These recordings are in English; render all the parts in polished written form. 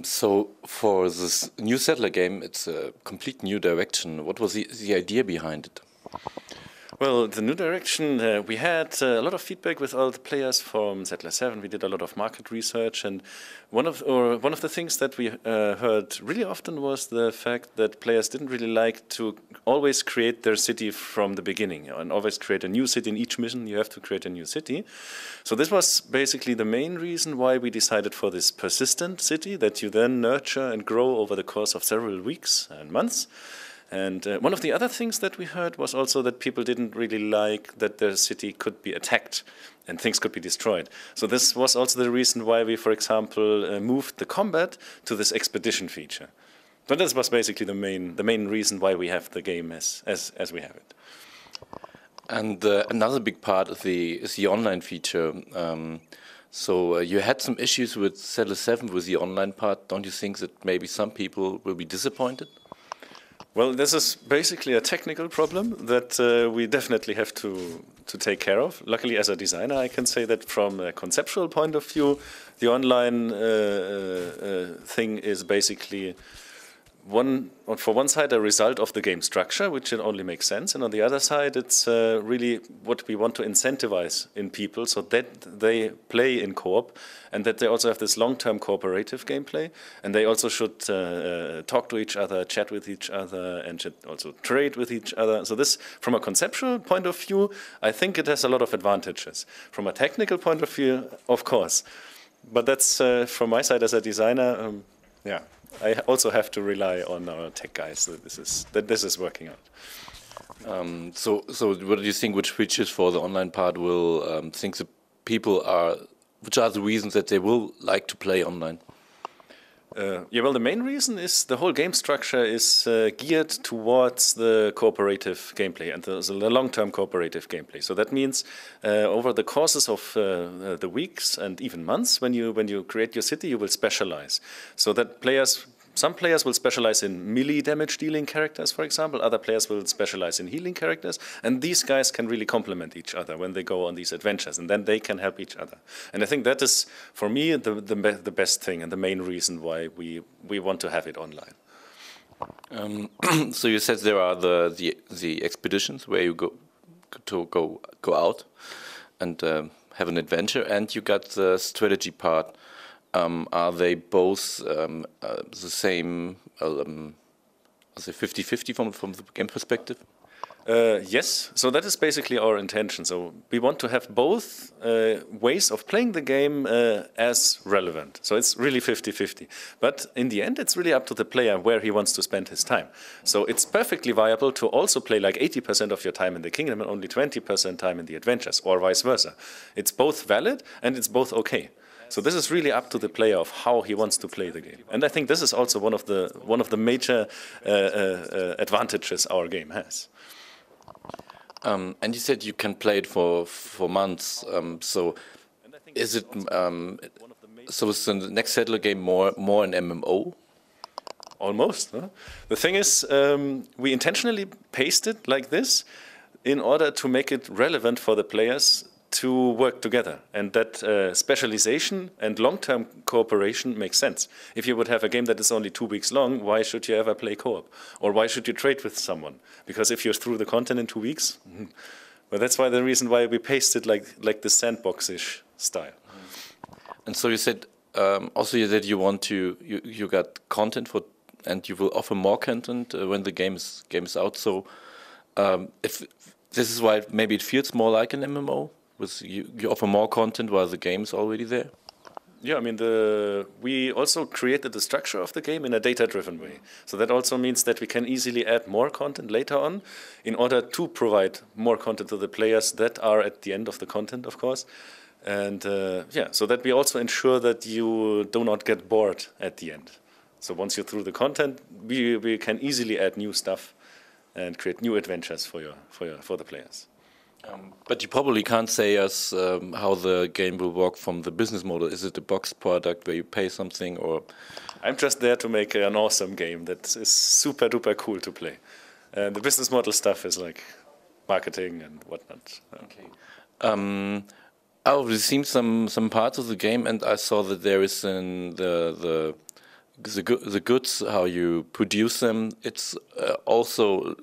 So for this new Settler game, it's a complete new direction. What was the idea behind it? Well, the new direction, we had a lot of feedback with all the players from Settler 7. We did a lot of market research, and one of the things that we heard really often was the fact that players didn't really like to always create their city from the beginning and always create a new city in each mission. You have to create a new city. So this was basically the main reason why we decided for this persistent city that you then nurture and grow over the course of several weeks and months. And one of the other things that we heard was also that people didn't really like that their city could be attacked and things could be destroyed. So this was also the reason why we, for example, moved the combat to this expedition feature. But this was basically the main reason why we have the game as we have it. And another big part of is the online feature. So you had some issues with Settler 7 with the online part. Don't you think that maybe some people will be disappointed? Well, this is basically a technical problem that we definitely have to take care of. Luckily, as a designer, I can say that from a conceptual point of view, the online thing is basically for one side a result of the game structure, which it only makes sense, and on the other side it's really what we want to incentivize in people so that they play in co-op and that they also have this long-term cooperative gameplay, and they also should talk to each other, chat with each other, and should also trade with each other. So this, from a conceptual point of view, I think it has a lot of advantages. From a technical point of view, of course, but that's from my side as a designer, yeah. I also have to rely on our tech guys that this is working out. So what do you think? Which features for the online part will think the people are? Which are the reasons that they will like to play online? Yeah, well, the main reason is the whole game structure is geared towards the cooperative gameplay and the long-term cooperative gameplay. So that means over the courses of the weeks and even months, when you create your city, you will specialize. So that some players will specialize in melee damage dealing characters, for example. Other players will specialize in healing characters. And these guys can really complement each other when they go on these adventures. And then they can help each other. And I think that is, for me, the best thing and the main reason why we want to have it online. So you said there are the expeditions where you go out and have an adventure, and you got the strategy part. Are they both the same, say 50-50 from the game perspective? Yes, so that is basically our intention. So we want to have both ways of playing the game as relevant. So it's really 50-50. But in the end, it's really up to the player where he wants to spend his time. So it's perfectly viable to also play like 80% of your time in the kingdom and only 20% time in the adventures, or vice versa. It's both valid and it's both okay. So this is really up to the player of how he wants to play the game. And I think this is also one of the major advantages our game has. And you said you can play it for months. So is it so is the next Settler game more an MMO? Almost. Huh? The thing is, we intentionally paced it like this in order to make it relevant for the players to work together, and that specialization and long-term cooperation makes sense. If you would have a game that is only 2 weeks long, why should you ever play co-op? Or why should you trade with someone? Because if you're through the content in 2 weeks, well, that's why the reason why we paced it like the sandbox-ish style. And so you said also that you want to you got content for, and you will offer more content when the game is out. So if this is why maybe it feels more like an MMO. You offer more content while the game is already there? Yeah, I mean, we also created the structure of the game in a data-driven way. So that also means that we can easily add more content later on in order to provide more content to the players that are at the end of the content, of course. And yeah, so that we also ensure that you do not get bored at the end. So once you're through the content, we can easily add new stuff and create new adventures for the players. But you probably can't say us how the game will work from the business model. Is it a box product where you pay something, or? I'm just there to make an awesome game that is super duper cool to play. And the business model stuff is like marketing and whatnot. Okay. I've seen some parts of the game, and I saw that there is in the the goods, how you produce them, it's also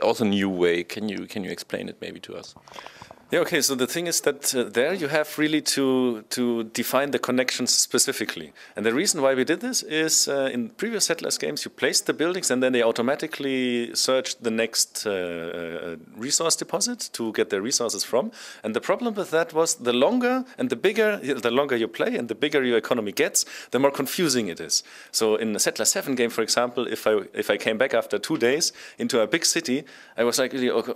a new way. Can you explain it maybe to us? Yeah, okay, so the thing is that there you have really to define the connections specifically. And the reason why we did this is in previous Settlers games you placed the buildings and then they automatically searched the next resource deposit to get their resources from. And the problem with that was the longer you play and the bigger your economy gets, the more confusing it is. So in the Settler 7 game, for example, if I came back after 2 days into a big city, I was like, okay,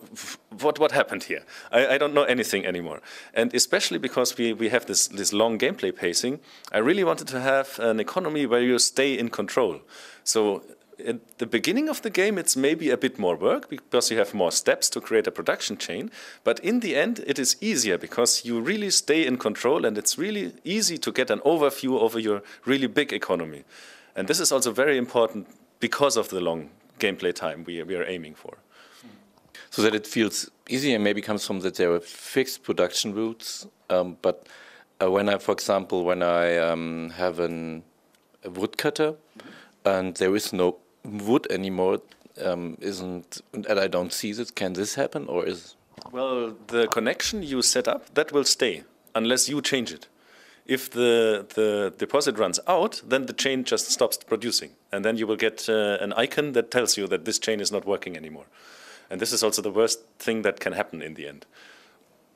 what happened here? I don't know anything anymore. And especially because we have this long gameplay pacing, I really wanted to have an economy where you stay in control. So at the beginning of the game, it's maybe a bit more work because you have more steps to create a production chain. But in the end, it is easier because you really stay in control and it's really easy to get an overview over your really big economy. And this is also very important because of the long gameplay time we are aiming for. So that it feels easier maybe comes from that there are fixed production routes. But when I, for example, have a woodcutter and there is no wood anymore, and I don't see this, can this happen or is? Well, the connection you set up, that will stay unless you change it. If the deposit runs out, then the chain just stops producing. And then you will get an icon that tells you that this chain is not working anymore. And this is also the worst thing that can happen in the end.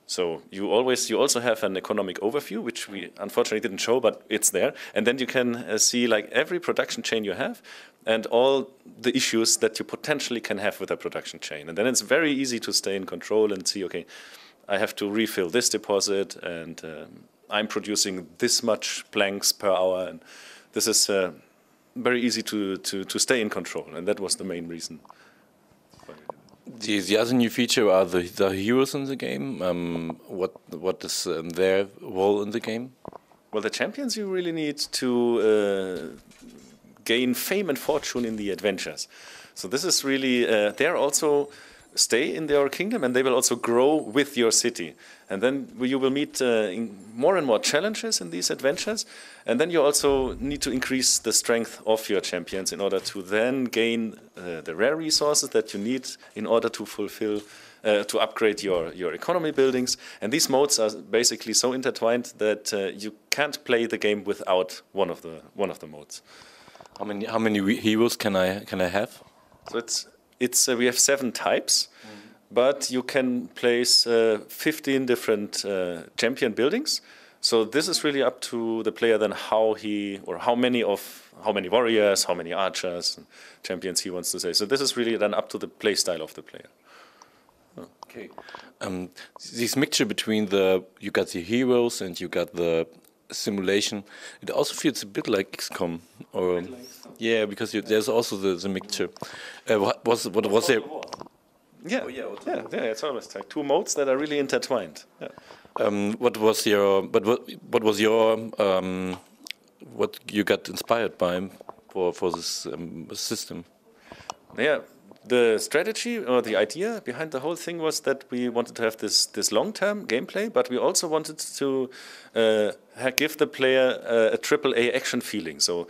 So you also have an economic overview, which we unfortunately didn't show, but it's there. And then you can see like every production chain you have and all the issues that you potentially can have with a production chain. And then it's very easy to stay in control and see, okay, I have to refill this deposit and I'm producing this much planks per hour. And this is very easy to stay in control. And that was the main reason. The other new feature are the heroes in the game. What is their role in the game? Well, the champions you really need to gain fame and fortune in the adventures. So this is really, they're also stay in your kingdom and they will also grow with your city. And then you will meet more and more challenges in these adventures. And then you also need to increase the strength of your champions in order to then gain the rare resources that you need in order to fulfill, to upgrade your economy buildings. And these modes are basically so intertwined that you can't play the game without one of the modes. How many heroes can I have? So we have 7 types, but you can place 15 different champion buildings. So this is really up to the player then how many warriors, how many archers, and champions he wants to say. So this is really then up to the play style of the player. Okay. This mixture between you got the heroes and you got the simulation, it also feels a bit like XCOM, or yeah, because there's also the mixture. What was there? Yeah, it's almost like 2 modes that are really intertwined. Yeah. What you got inspired by for this system? Yeah. The strategy or the idea behind the whole thing was that we wanted to have this long-term gameplay, but we also wanted to give the player a AAA action feeling. So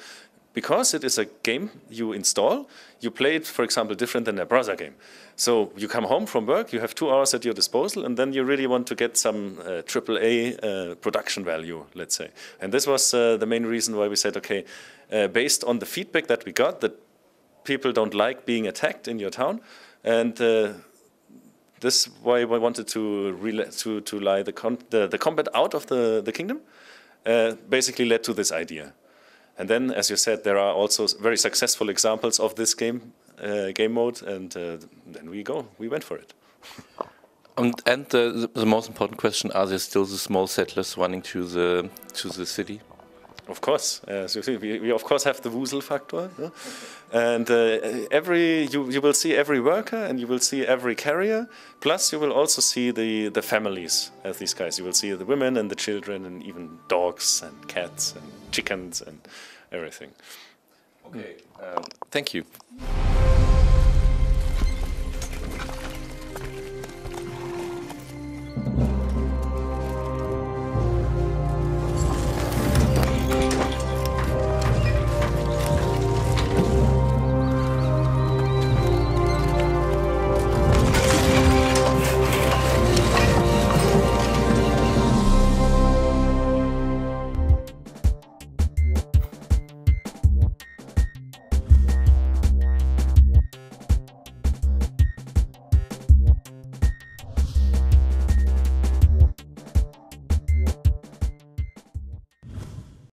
because it is a game you install, you play it, for example, different than a browser game. So you come home from work, you have 2 hours at your disposal, and then you really want to get some AAA production value, let's say. And this was the main reason why we said, okay, based on the feedback that we got, that people don't like being attacked in your town, and this is why we wanted to lie the combat out of the kingdom. Basically led to this idea, and then, as you said, there are also very successful examples of this game mode, and then we went for it. And the most important question: are there still the small settlers running to the city? Of course, so we of course have the Wusel factor, yeah? And you will see every worker and you will see every carrier. Plus, you will also see the families of these guys. You will see the women and the children and even dogs and cats and chickens and everything. Okay, thank you.